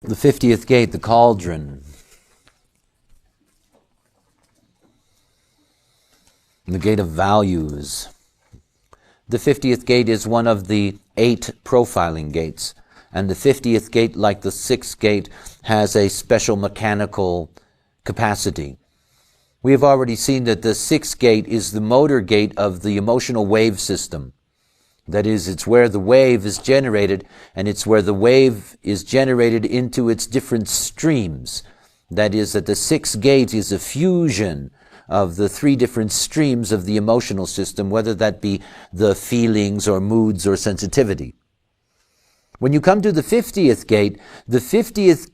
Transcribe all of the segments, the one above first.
The 50th gate, the cauldron. The gate of values. The 50th gate is one of the 8 profiling gates. And the 50th gate, like the 6th gate, has a special mechanical capacity. We have already seen that the 6th gate is the motor gate of the emotional wave system. That is, it's where the wave is generated, and it's where the wave is generated into its different streams. That is, that the 6th gate is a fusion of the 3 different streams of the emotional system, whether that be the feelings or moods or sensitivity. When you come to the 50th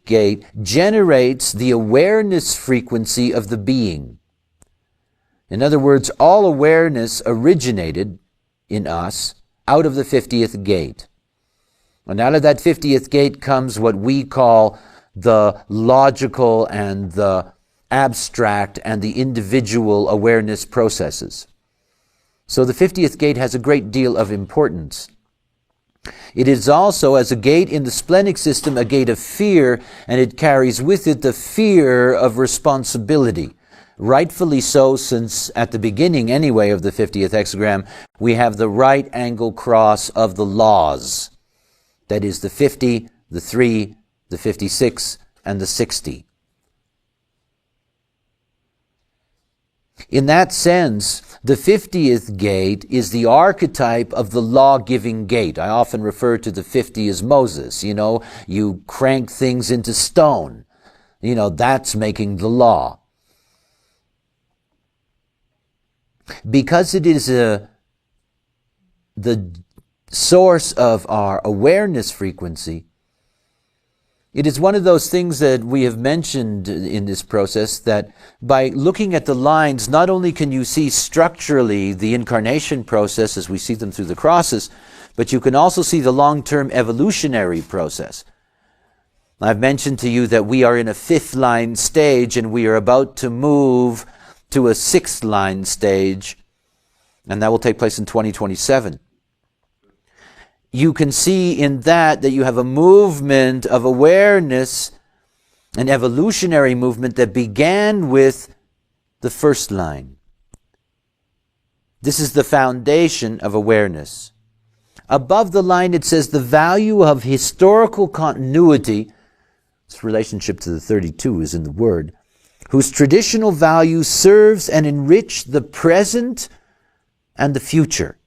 gate generates the awareness frequency of the being. In other words, all awareness originated in us out of the 50th gate. And out of that 50th gate comes what we call the logical and the abstract and the individual awareness processes. So the 50th gate has a great deal of importance. It is also, as a gate in the splenic system, a gate of fear, and it carries with it the fear of responsibility. Rightfully so, since at the beginning, anyway, of the 50th hexagram, we have the right angle cross of the laws. That is the 50, the 3, the 56, and the 60. In that sense, the 50th gate is the archetype of the law-giving gate. I often refer to the 50 as Moses. You crank things into stone. That's making the law. Because it is the source of our awareness frequency, it is one of those things that we have mentioned in this process, that by looking at the lines, not only can you see structurally the incarnation process as we see them through the crosses, but you can also see the long-term evolutionary process. I've mentioned to you that we are in a 5th line stage, and we are about to move to a 6th line stage, and that will take place in 2027. You can see in that you have a movement of awareness, an evolutionary movement that began with the 1st line. This is the foundation of awareness. Above the line it says the value of historical continuity, its relationship to the 32 is in the word, whose traditional value serves and enrich the present and the future.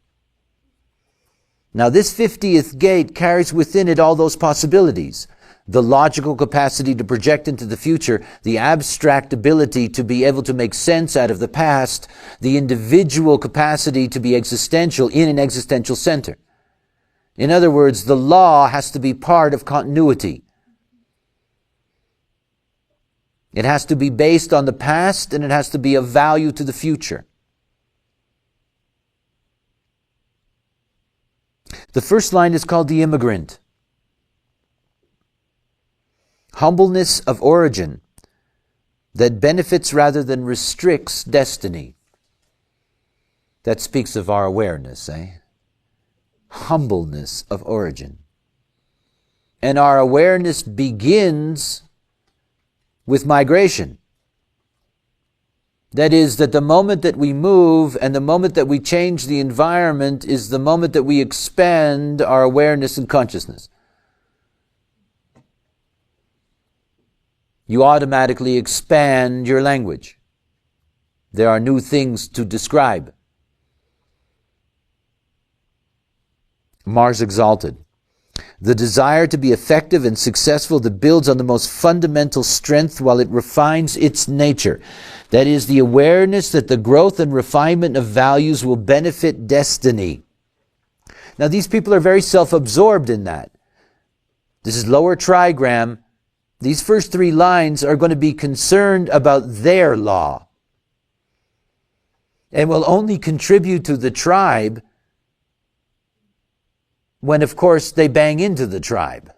Now this 50th gate carries within it all those possibilities. The logical capacity to project into the future, the abstract ability to be able to make sense out of the past, the individual capacity to be existential in an existential center. In other words, the law has to be part of continuity. It has to be based on the past, and it has to be of value to the future. The 1st line is called the immigrant. Humbleness of origin that benefits rather than restricts destiny. That speaks of our awareness, Humbleness of origin. And our awareness begins with migration. That is, that the moment that we move and the moment that we change the environment is the moment that we expand our awareness and consciousness. You automatically expand your language. There are new things to describe. Mars exalted. The desire to be effective and successful that builds on the most fundamental strength while it refines its nature. That is, the awareness that the growth and refinement of values will benefit destiny. Now these people are very self-absorbed in that. This is lower trigram. These first 3 lines are going to be concerned about their law, and will only contribute to the tribe when, of course, they bang into the tribe,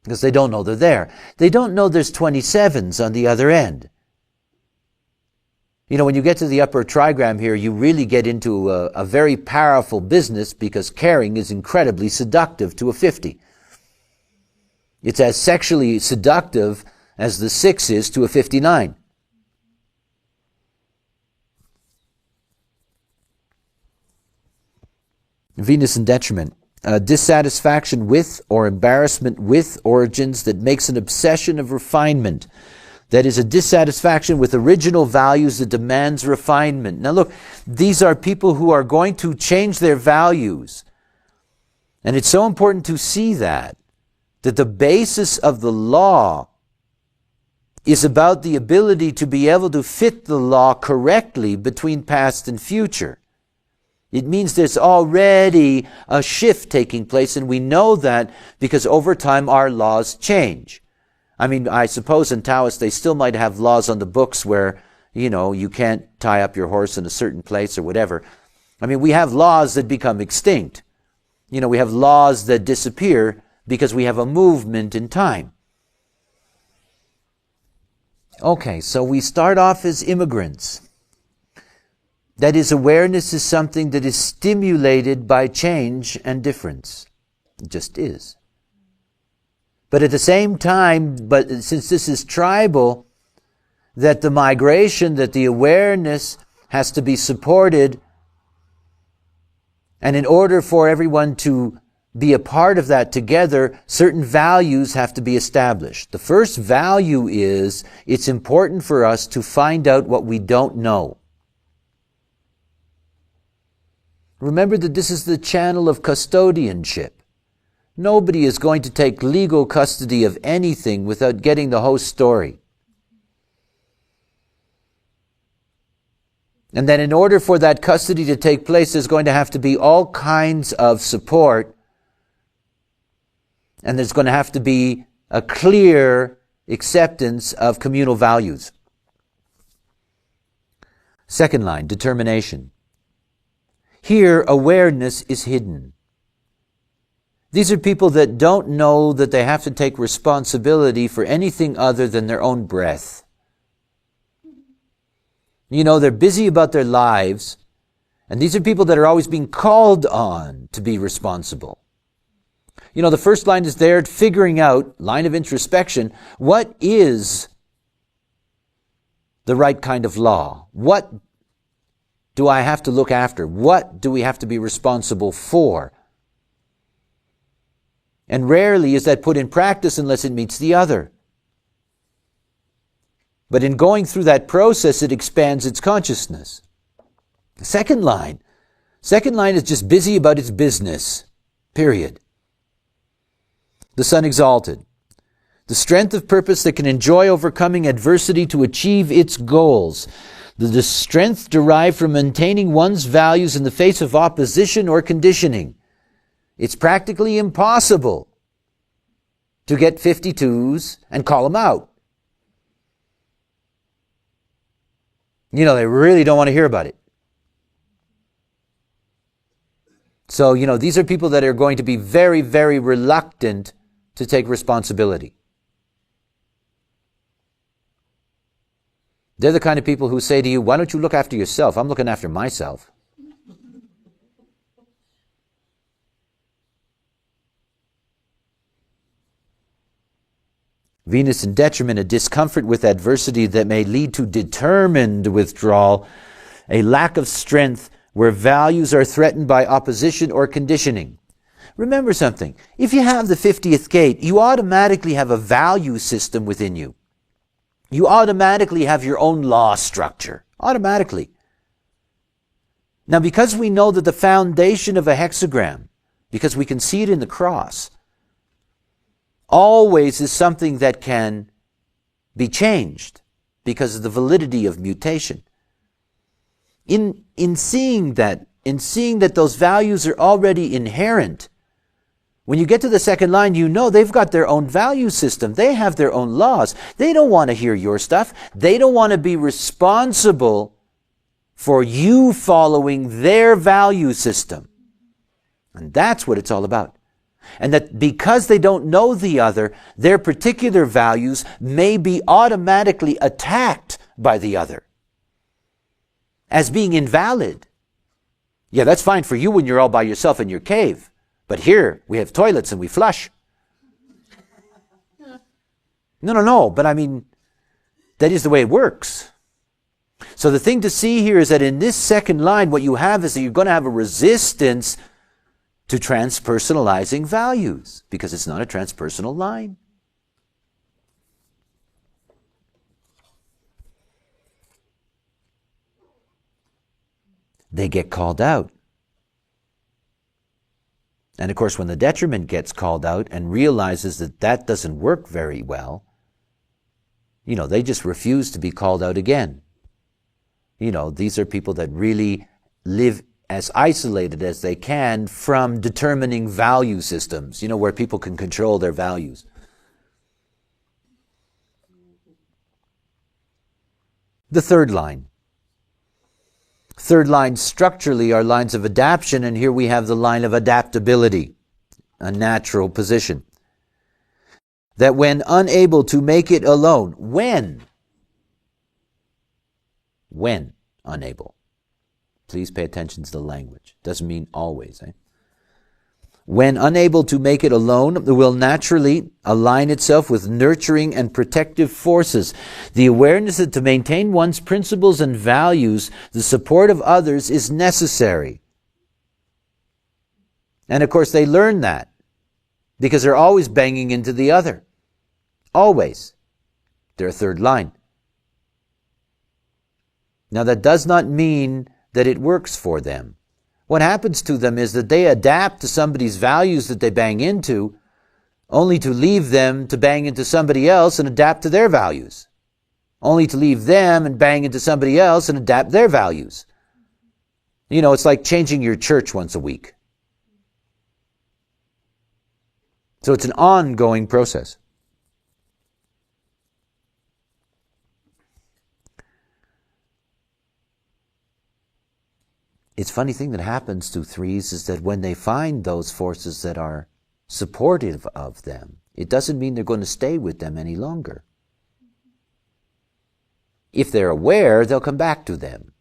because they don't know they're there. They don't know there's 27s on the other end. When you get to the upper trigram here, you really get into a very powerful business, because caring is incredibly seductive to a 50. It's as sexually seductive as the 6 is to a 59. Venus in detriment. Dissatisfaction with or embarrassment with origins that makes an obsession of refinement. That is a dissatisfaction with original values that demands refinement. Now look, these are people who are going to change their values. And it's so important to see that the basis of the law is about the ability to be able to fit the law correctly between past and future. It means there's already a shift taking place, and we know that because over time our laws change. I mean, I suppose in Taoists they still might have laws on the books where, you can't tie up your horse in a certain place or whatever. I mean, we have laws that become extinct. We have laws that disappear because we have a movement in time. Okay, so we start off as immigrants. That is, awareness is something that is stimulated by change and difference. It just is. But at the same time, since this is tribal, that the migration, that the awareness has to be supported. And in order for everyone to be a part of that together, certain values have to be established. The first value is, it's important for us to find out what we don't know. Remember that this is the channel of custodianship. Nobody is going to take legal custody of anything without getting the whole story. And then in order for that custody to take place, there's going to have to be all kinds of support. And there's going to have to be a clear acceptance of communal values. Second line, determination. Here, awareness is hidden. These are people that don't know that they have to take responsibility for anything other than their own breath. They're busy about their lives, and these are people that are always being called on to be responsible. The first line is there, figuring out, line of introspection, what is the right kind of law? What do I have to look after? What do we have to be responsible for? And rarely is that put in practice unless it meets the other. But in going through that process, it expands its consciousness. The second line is just busy about its business, period. The sun exalted. The strength of purpose that can enjoy overcoming adversity to achieve its goals. The strength derived from maintaining one's values in the face of opposition or conditioning. It's practically impossible to get 52s and call them out. They really don't want to hear about it. So, these are people that are going to be very, very reluctant to take responsibility. They're the kind of people who say to you, why don't you look after yourself? I'm looking after myself. Venus in detriment, a discomfort with adversity that may lead to determined withdrawal, a lack of strength where values are threatened by opposition or conditioning. Remember something, if you have the 50th gate, you automatically have a value system within you. You automatically have your own law structure, automatically. Now, because we know that the foundation of a hexagram, because we can see it in the cross, always is something that can be changed because of the validity of mutation. In seeing that those values are already inherent, when you get to the second line, they've got their own value system. They have their own laws. They don't want to hear your stuff. They don't want to be responsible for you following their value system. And that's what it's all about. And that because they don't know the other, their particular values may be automatically attacked by the other as being invalid. Yeah, that's fine for you when you're all by yourself in your cave. But here, we have toilets and we flush. No, but I mean, that is the way it works. So the thing to see here is that in this second line, what you have is that you're going to have a resistance to transpersonalizing values because it's not a transpersonal line. They get called out. And of course, when the detriment gets called out and realizes that that doesn't work very well, they just refuse to be called out again. These are people that really live as isolated as they can from determining value systems, where people can control their values. The third line. Third line structurally are lines of adaptation, and here we have the line of adaptability, a natural position. That when unable to make it alone, when unable. Please pay attention to the language. Doesn't mean always. When unable to make it alone, it will naturally align itself with nurturing and protective forces. The awareness that to maintain one's principles and values, the support of others is necessary. And of course they learn that because they're always banging into the other. Always. Their third line. Now that does not mean that it works for them. What happens to them is that they adapt to somebody's values that they bang into, only to leave them to bang into somebody else and adapt to their values. Only to leave them and bang into somebody else and adapt their values. It's like changing your church once a week. So it's an ongoing process. It's a funny thing that happens to threes is that when they find those forces that are supportive of them, it doesn't mean they're going to stay with them any longer. If they're aware, they'll come back to them.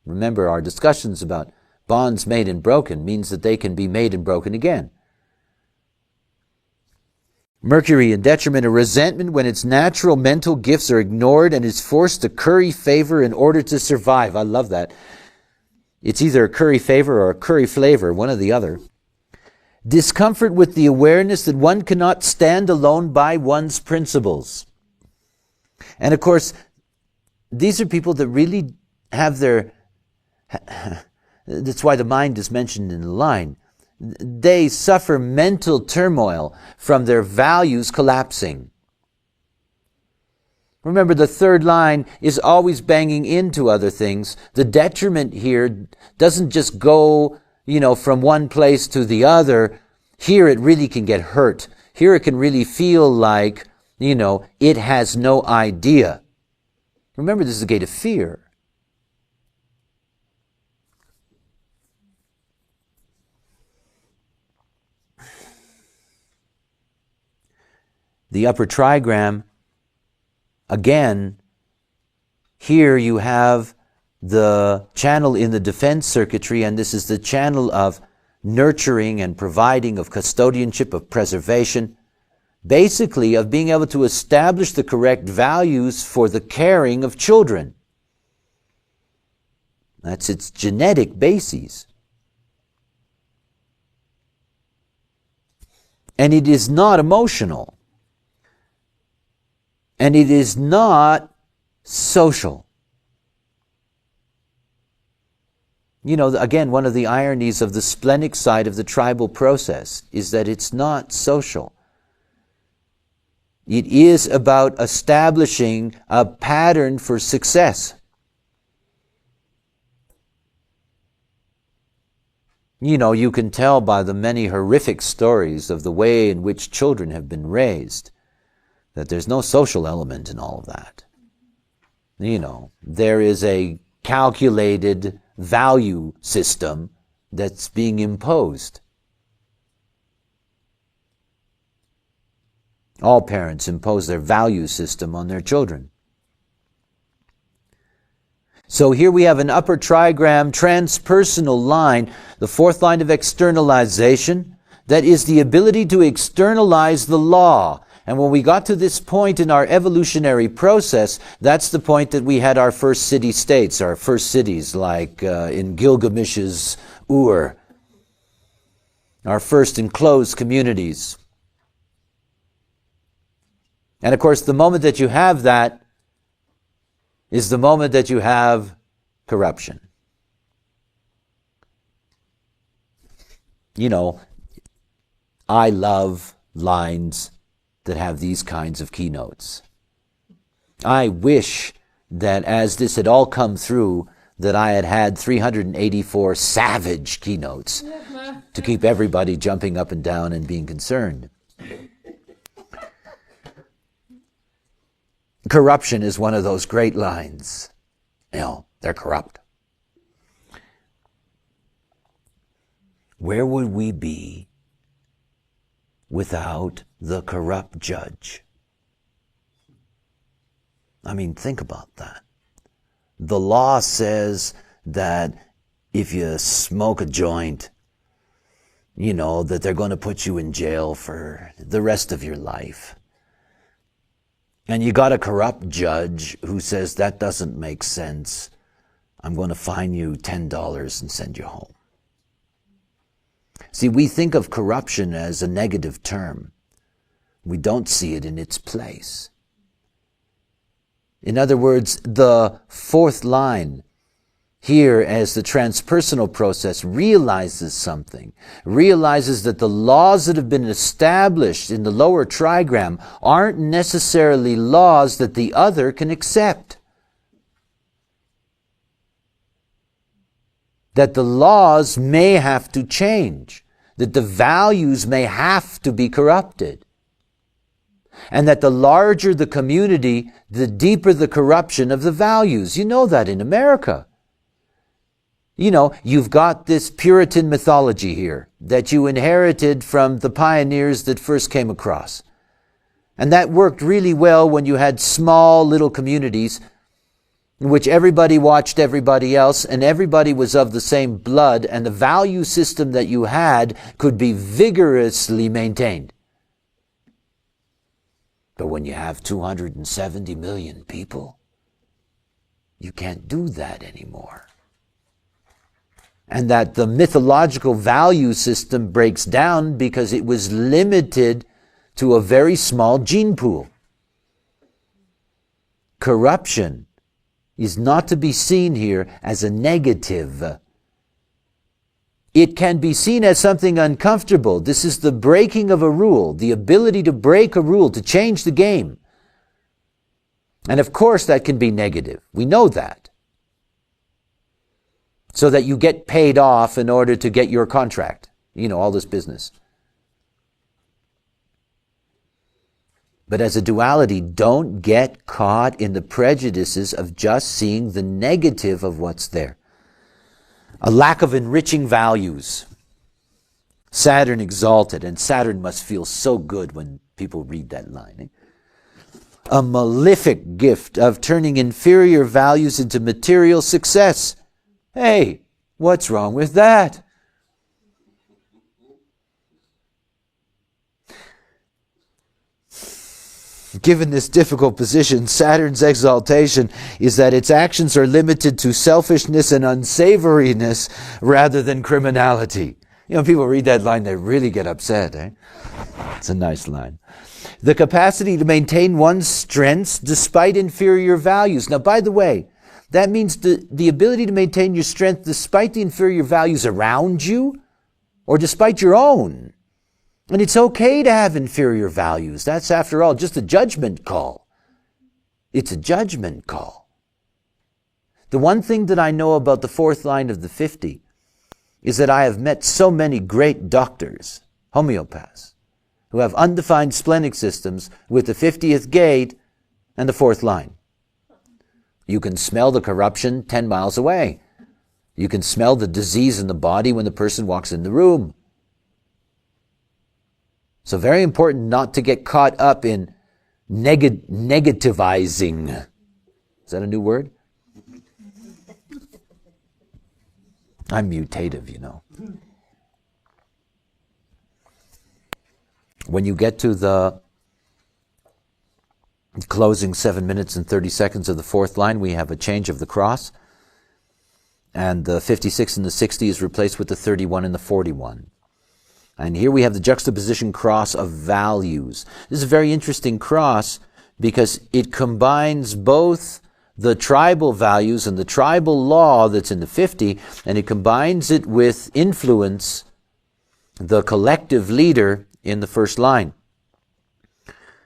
Remember, our discussions about bonds made and broken means that they can be made and broken again. Mercury in detriment or resentment when its natural mental gifts are ignored and is forced to curry favor in order to survive. I love that. It's either a curry favor or a curry flavor, one or the other. Discomfort with the awareness that one cannot stand alone by one's principles. And of course, these are people that really have their... That's why the mind is mentioned in the line. They suffer mental turmoil from their values collapsing. Remember, the third line is always banging into other things. The detriment here doesn't just go, from one place to the other. Here it really can get hurt. Here it can really feel like, it has no idea. Remember, this is the gate of fear. The upper trigram, again, here you have the channel in the defense circuitry, and this is the channel of nurturing and providing, of custodianship, of preservation, basically of being able to establish the correct values for the caring of children. That's its genetic basis. And it is not emotional. And it is not social. Again, one of the ironies of the splenic side of the tribal process is that it's not social. It is about establishing a pattern for success. You can tell by the many horrific stories of the way in which children have been raised that there's no social element in all of that. There is a calculated value system that's being imposed. All parents impose their value system on their children. So here we have an upper trigram transpersonal line, the fourth line of externalization, that is the ability to externalize the law. And when we got to this point in our evolutionary process, that's the point that we had our first city-states, our first cities, like in Gilgamesh's Ur, our first enclosed communities. And of course, the moment that you have that is the moment that you have corruption. You know, I love lines that have these kinds of keynotes. I wish that as this had all come through, that I had had 384 savage keynotes to keep everybody jumping up and down and being concerned. Corruption is one of those great lines. You know, they're corrupt. Where would we be without the corrupt judge? I mean, think about that. The law says that if you smoke a joint, you know, that they're going to put you in jail for the rest of your life. And you got a corrupt judge who says that doesn't make sense. I'm going to fine you $10 and send you home. See, we think of corruption as a negative term. We don't see it in its place. In other words, the fourth line here as the transpersonal process realizes something, realizes that the laws that have been established in the lower trigram aren't necessarily laws that the other can accept. That the laws may have to change, that the values may have to be corrupted. And that the larger the community, the deeper the corruption of the values. You know that in America. You know, you've got this Puritan mythology here that you inherited from the pioneers that first came across. And that worked really well when you had small little communities in which everybody watched everybody else and everybody was of the same blood, and the value system that you had could be vigorously maintained. But when you have 270 million people, you can't do that anymore. And that the mythological value system breaks down because it was limited to a very small gene pool. Corruption is not to be seen here as a negative. It can be seen as something uncomfortable. This is the breaking of a rule, the ability to break a rule, to change the game. And of course that can be negative. We know that. So that you get paid off in order to get your contract. You know, all this business. But as a duality, don't get caught in the prejudices of just seeing the negative of what's there. A lack of enriching values. Saturn exalted, and Saturn must feel so good when people read that line. A malefic gift of turning inferior values into material success. Hey, what's wrong with that? Given this difficult position, Saturn's exaltation is that its actions are limited to selfishness and unsavoriness rather than criminality. You know, people read that line, they really get upset. It's a nice line. The capacity to maintain one's strengths despite inferior values. Now, by the way, that means the ability to maintain your strength despite the inferior values around you or despite your own. And it's okay to have inferior values. That's, after all, just a judgment call. It's a judgment call. The one thing that I know about the fourth line of the 50 is that I have met so many great doctors, homeopaths, who have undefined splenic systems with the 50th gate and the fourth line. You can smell the corruption 10 miles away. You can smell the disease in the body when the person walks in the room. So very important not to get caught up in negativizing. Is that a new word? I'm mutative, you know. When you get to the Closing 7 minutes and 30 seconds of the fourth line, we have a change of the cross. And the 56 and the 60 is replaced with the 31 and the 41. And here we have the juxtaposition cross of values. This is a very interesting cross because it combines both the tribal values and the tribal law that's in the 50, and it combines it with influence, the collective leader in the first line,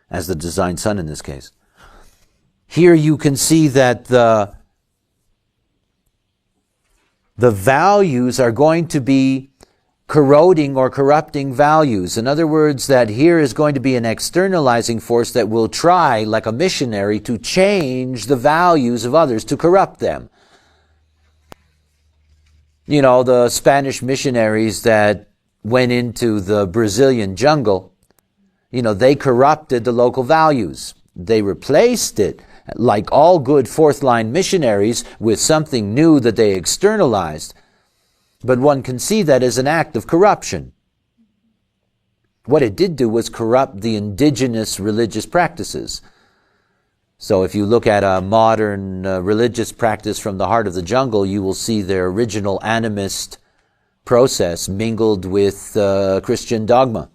as the designed son in this case. Here you can see that the values are going to be corroding or corrupting values. In other words, that here is going to be an externalizing force that will try, like a missionary, to change the values of others, to corrupt them. You know, the Spanish missionaries that went into the Brazilian jungle, you know, they corrupted the local values. They replaced it, like all good fourth-line missionaries, with something new that they externalized. But one can see that as an act of corruption. What it did do was corrupt the indigenous religious practices. So if you look at a modern religious practice from the heart of the jungle, you will see their original animist process mingled with Christian dogma.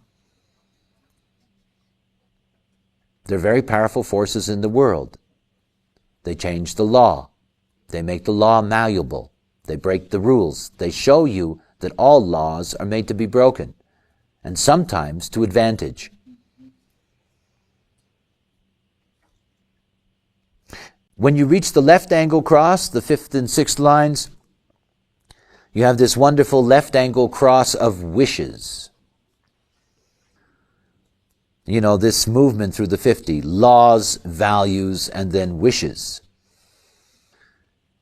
They're very powerful forces in the world. They change the law. They make the law malleable. They break the rules. They show you that all laws are made to be broken, and sometimes to advantage. When you reach the left angle cross, the fifth and sixth lines, you have this wonderful left angle cross of wishes. You know, this movement through the 50, laws, values, and then wishes.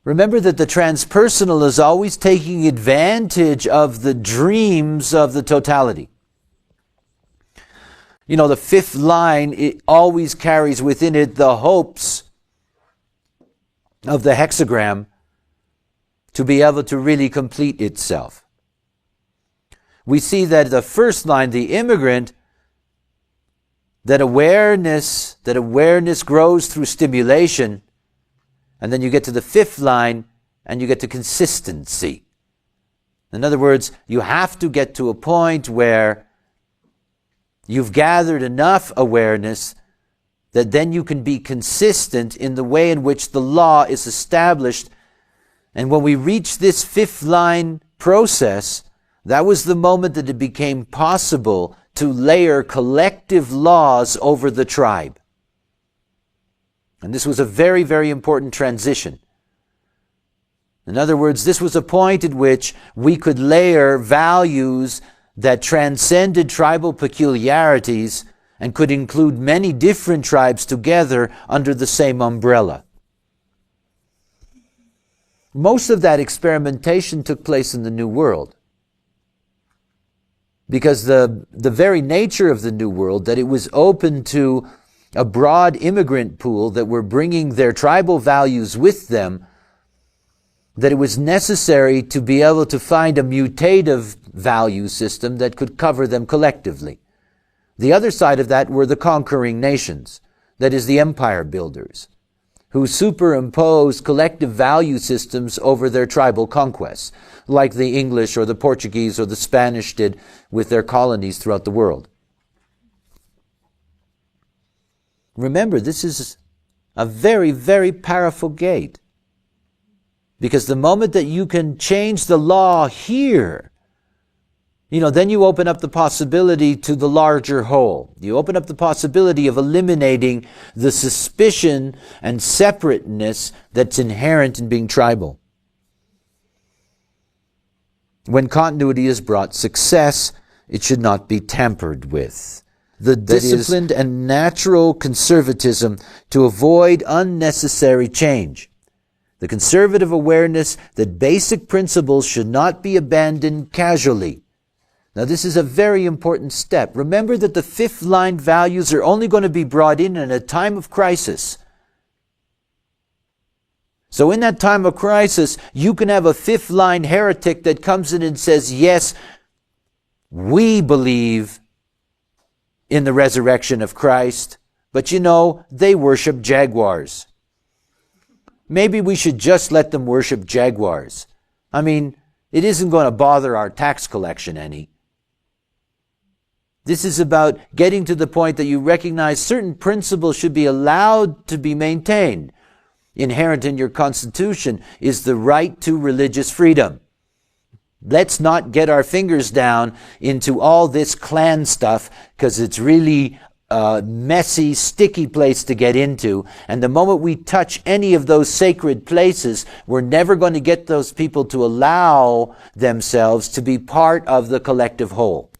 Remember that the transpersonal is always taking advantage of the dreams of the totality. You know, the fifth line, it always carries within it the hopes of the hexagram to be able to really complete itself. We see that the first line, the immigrant, that awareness grows through stimulation. And then you get to the fifth line and you get to consistency. In other words, you have to get to a point where you've gathered enough awareness that then you can be consistent in the way in which the law is established. And when we reach this fifth line process, that was the moment that it became possible to layer collective laws over the tribe. And this was a very, very important transition. In other words, this was a point at which we could layer values that transcended tribal peculiarities and could include many different tribes together under the same umbrella. Most of that experimentation took place in the New World. Because the very nature of the New World, that it was open to a broad immigrant pool that were bringing their tribal values with them, that it was necessary to be able to find a mutative value system that could cover them collectively. The other side of that were the conquering nations, that is, the empire builders, who superimposed collective value systems over their tribal conquests, like the English or the Portuguese or the Spanish did with their colonies throughout the world. Remember, this is a very, very powerful gate. Because the moment that you can change the law here, then you open up the possibility to the larger whole. You open up the possibility of eliminating the suspicion and separateness that's inherent in being tribal. When continuity is brought, success, it should not be tampered with. The disciplined and natural conservatism to avoid unnecessary change. The conservative awareness that basic principles should not be abandoned casually. Now, this is a very important step. Remember that the fifth line values are only going to be brought in a time of crisis. So in that time of crisis, you can have a fifth line heretic that comes in and says, yes, we believe in the resurrection of Christ, But you know, they worship jaguars. Maybe we should just let them worship jaguars. I mean, it isn't going to bother our tax collection any. This is about getting to the point that you recognize certain principles should be allowed to be maintained. Inherent in your Constitution is the right to religious freedom. Let's not get our fingers down into all this clan stuff, because it's really a messy, sticky place to get into. And the moment we touch any of those sacred places, we're never going to get those people to allow themselves to be part of the collective whole.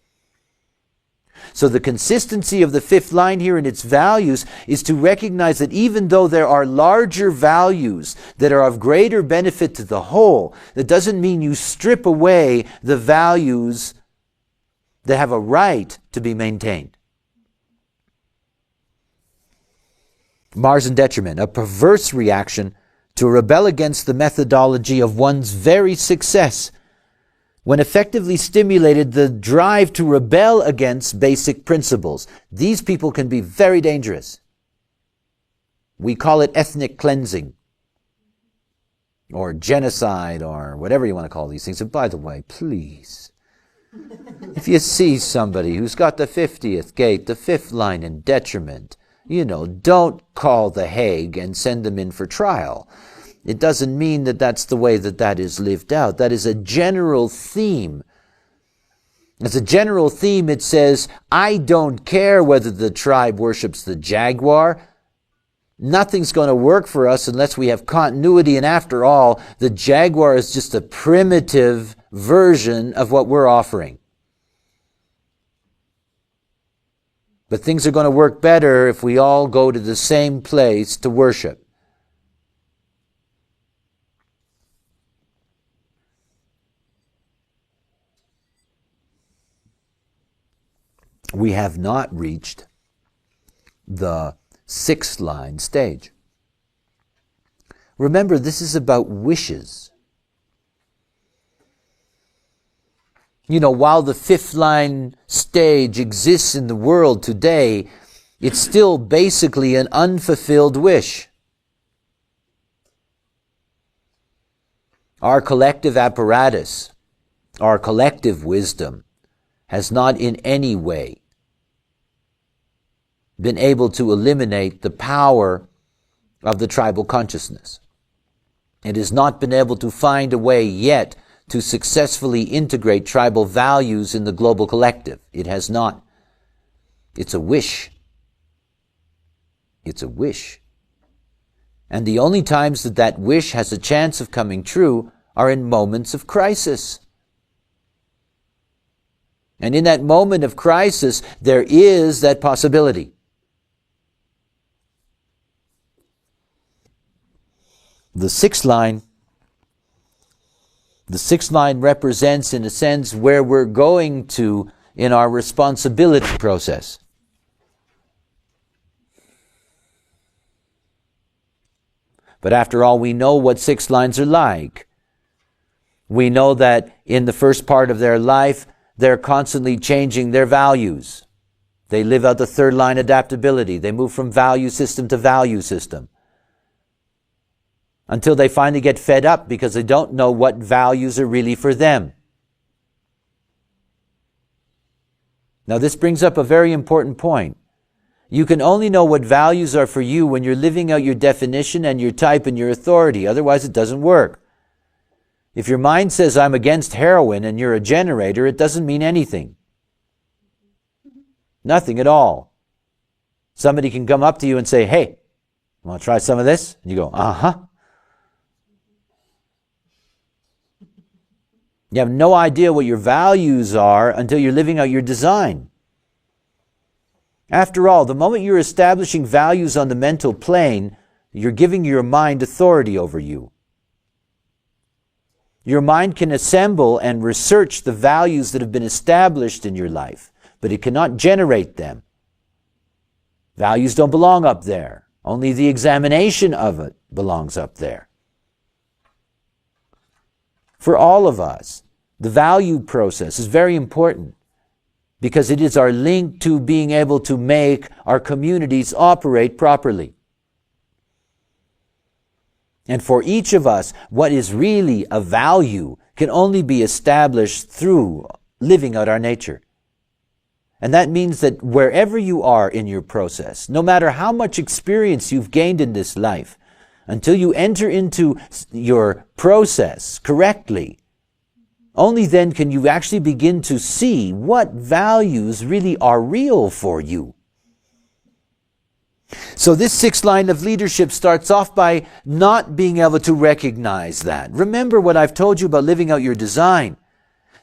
So the consistency of the fifth line here in its values is to recognize that even though there are larger values that are of greater benefit to the whole, that doesn't mean you strip away the values that have a right to be maintained. Mars and detriment, a perverse reaction to rebel against the methodology of one's very success. When effectively stimulated, the drive to rebel against basic principles. These people can be very dangerous. We call it ethnic cleansing, or genocide, or whatever you want to call these things. And by the way, please, if you see somebody who's got the 50th gate, the fifth line in detriment, don't call the Hague and send them in for trial. It doesn't mean that that's the way that is lived out. That is a general theme. As a general theme, it says, I don't care whether the tribe worships the jaguar. Nothing's going to work for us unless we have continuity. And after all, the jaguar is just a primitive version of what we're offering. But things are going to work better if we all go to the same place to worship. We have not reached the sixth line stage. Remember, this is about wishes. While the fifth line stage exists in the world today, it's still basically an unfulfilled wish. Our collective apparatus, our collective wisdom, has not in any way been able to eliminate the power of the tribal consciousness. It has not been able to find a way yet to successfully integrate tribal values in the global collective. It has not. It's a wish. It's a wish. And the only times that wish has a chance of coming true are in moments of crisis. And in that moment of crisis, there is that possibility. The sixth line represents, in a sense, where we're going to in our responsibility process. But after all, we know what sixth lines are like. We know that in the first part of their life, they're constantly changing their values. They live out the third line adaptability. They move from value system to value system, until they finally get fed up because they don't know what values are really for them. Now, this brings up a very important point. You can only know what values are for you when you're living out your definition and your type and your authority. Otherwise, it doesn't work. If your mind says, I'm against heroin, and you're a generator, it doesn't mean anything. Nothing at all. Somebody can come up to you and say, hey, want to try some of this? And you go, uh-huh. You have no idea what your values are until you're living out your design. After all, the moment you're establishing values on the mental plane, you're giving your mind authority over you. Your mind can assemble and research the values that have been established in your life, but it cannot generate them. Values don't belong up there. Only the examination of it belongs up there. For all of us, the value process is very important, because it is our link to being able to make our communities operate properly. And for each of us, what is really a value can only be established through living out our nature. And that means that wherever you are in your process, no matter how much experience you've gained in this life, until you enter into your process correctly, only then can you actually begin to see what values really are real for you. So this sixth line of leadership starts off by not being able to recognize that. Remember what I've told you about living out your design.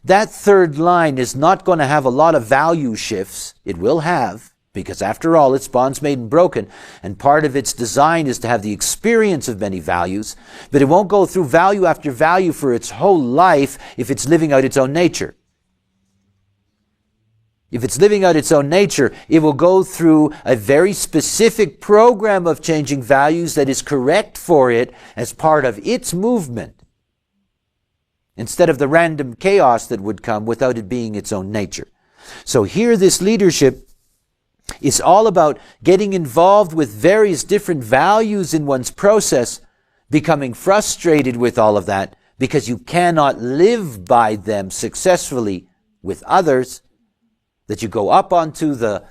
That third line is not going to have a lot of value shifts. It will have, because after all, it's bonds made and broken, and part of its design is to have the experience of many values, but it won't go through value after value for its whole life if it's living out its own nature. If it's living out its own nature, it will go through a very specific program of changing values that is correct for it as part of its movement, instead of the random chaos that would come without it being its own nature. So here this leadership is all about getting involved with various different values in one's process, becoming frustrated with all of that because you cannot live by them successfully with others, that you go up onto the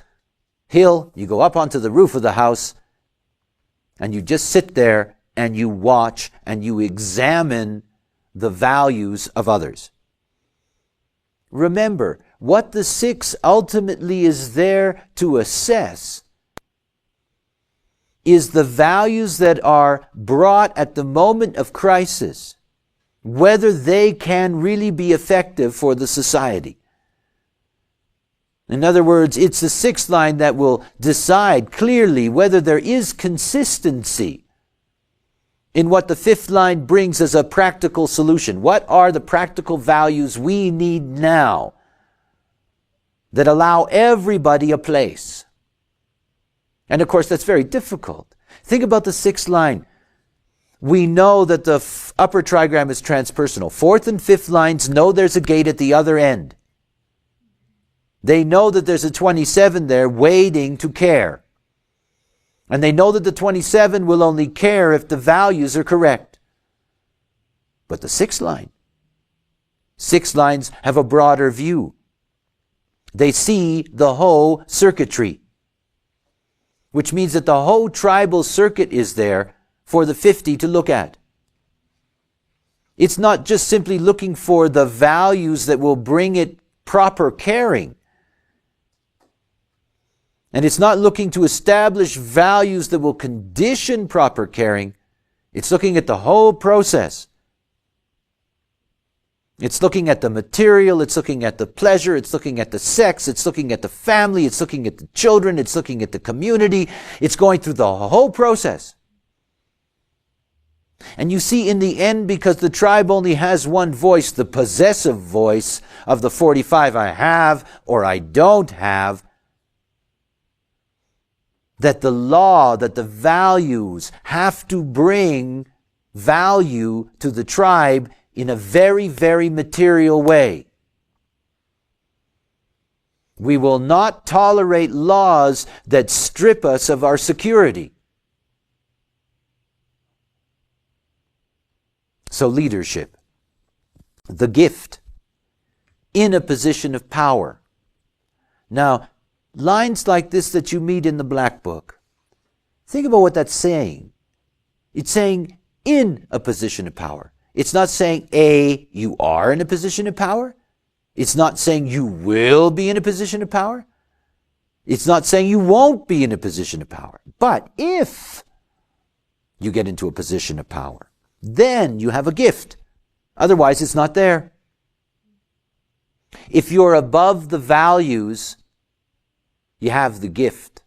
hill, you go up onto the roof of the house, and you just sit there and you watch and you examine the values of others. Remember, what the six ultimately is there to assess is the values that are brought at the moment of crisis, whether they can really be effective for the society. In other words, it's the sixth line that will decide clearly whether there is consistency in what the fifth line brings as a practical solution. What are the practical values we need now that allow everybody a place? And of course, that's very difficult. Think about the sixth line. We know that the upper trigram is transpersonal. Fourth and fifth lines know there's a gate at the other end. They know that there's a 27 there waiting to care. And they know that the 27 will only care if the values are correct. But the sixth line, six lines have a broader view. They see the whole circuitry, which means that the whole tribal circuit is there for the 50 to look at. It's not just simply looking for the values that will bring it proper caring. And it's not looking to establish values that will condition proper caring. It's looking at the whole process. It's looking at the material, it's looking at the pleasure, it's looking at the sex, it's looking at the family, it's looking at the children, it's looking at the community. It's going through the whole process. And you see, in the end, because the tribe only has one voice, the possessive voice of the 45, I have or I don't have, that the law, that the values have to bring value to the tribe in a very, very material way. We will not tolerate laws that strip us of our security. So leadership, the gift, in a position of power. Now, lines like this that you meet in the Black Book, think about what that's saying. It's saying in a position of power. It's not saying, A, you are in a position of power. It's not saying you will be in a position of power. It's not saying you won't be in a position of power. But if you get into a position of power, then you have a gift. Otherwise, it's not there. If you're above the values, you have the gift.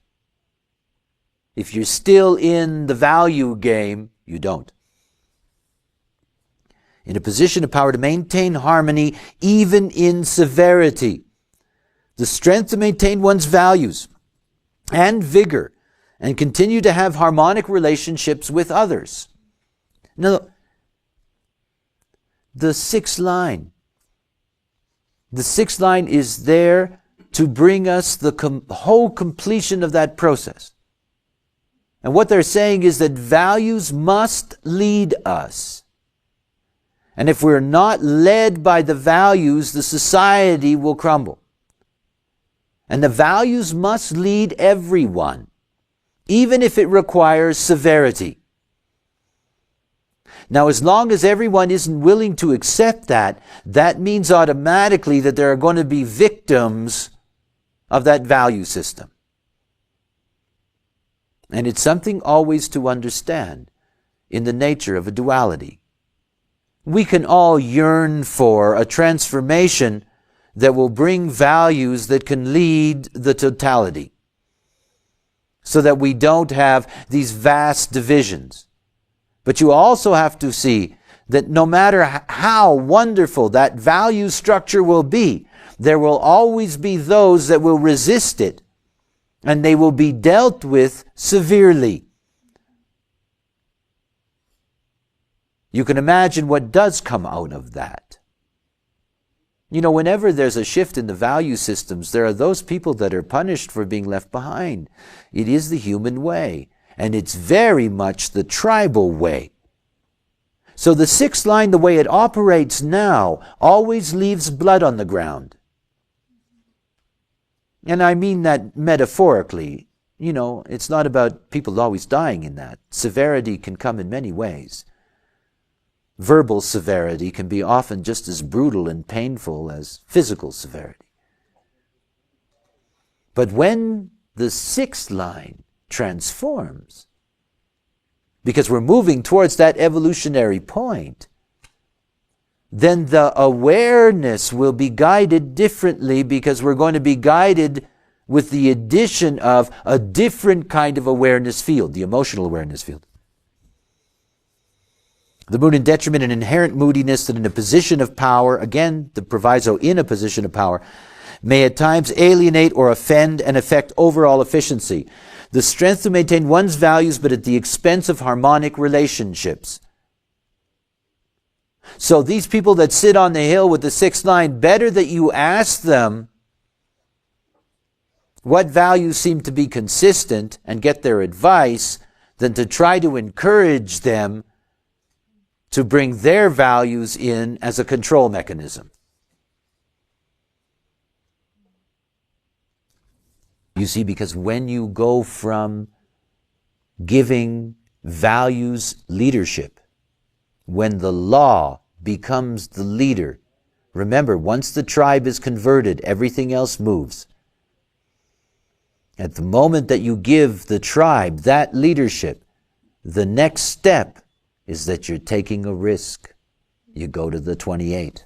If you're still in the value game, you don't. In a position of power to maintain harmony, even in severity. The strength to maintain one's values and vigor and continue to have harmonic relationships with others. Now, the sixth line is there to bring us the whole completion of that process. And what they're saying is that values must lead us. And if we're not led by the values, the society will crumble. And the values must lead everyone, even if it requires severity. Now, as long as everyone isn't willing to accept that, that means automatically that there are going to be victims of that value system. And it's something always to understand in the nature of a duality. We can all yearn for a transformation that will bring values that can lead the totality, so that we don't have these vast divisions. But you also have to see that no matter how wonderful that value structure will be, there will always be those that will resist it, and they will be dealt with severely. You can imagine what does come out of that. You know, whenever there's a shift in the value systems, there are those people that are punished for being left behind. It is the human way, and it's very much the tribal way. So the sixth line, the way it operates now, always leaves blood on the ground. And I mean that metaphorically. You know, it's not about people always dying in that. Severity can come in many ways. Verbal severity can be often just as brutal and painful as physical severity. But when the sixth line transforms, because we're moving towards that evolutionary point, then the awareness will be guided differently, because we're going to be guided with the addition of a different kind of awareness field, the emotional awareness field. The moon in detriment and inherent moodiness that in a position of power, again, the proviso in a position of power, may at times alienate or offend and affect overall efficiency. The strength to maintain one's values, but at the expense of harmonic relationships. So these people that sit on the hill with the sixth line, better that you ask them what values seem to be consistent and get their advice, than to try to encourage them to bring their values in as a control mechanism. You see, because when you go from giving values leadership, when the law becomes the leader, remember, once the tribe is converted, everything else moves. At the moment that you give the tribe that leadership, the next step is that you're taking a risk. You go to the 28.